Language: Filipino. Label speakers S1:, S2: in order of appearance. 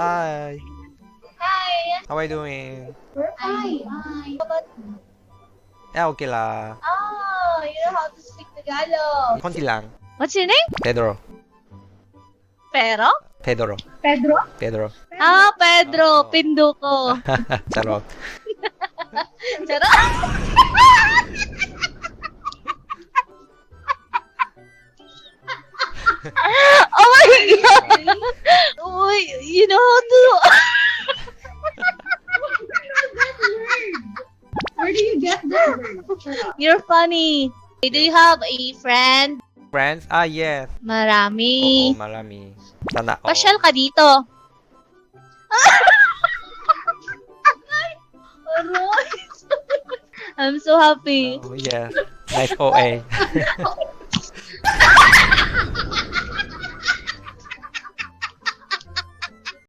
S1: Hi.
S2: Hi.
S1: How are you doing?
S2: We're fine. How about you?
S1: Okay lah.
S2: Oh, you know how to speak Tagalog.
S1: Konti lang.
S3: What's your name?
S1: Pedro.
S3: Pero?
S1: Pedro.
S2: Pedro?
S1: Pedro.
S3: Ah, Pedro.
S1: Oo.
S3: Pinduko.
S1: Charot.
S3: Charot. Oh my God. Uy, you know how to...
S2: Where do you get that word?
S3: You're funny. Do you have a friend?
S1: Friends? Yes.
S3: Marami.
S1: Oo, marami. Sana all.
S3: Pasyal ka dito. Aroy. I'm so happy.
S1: Oh, yes. Nice OA.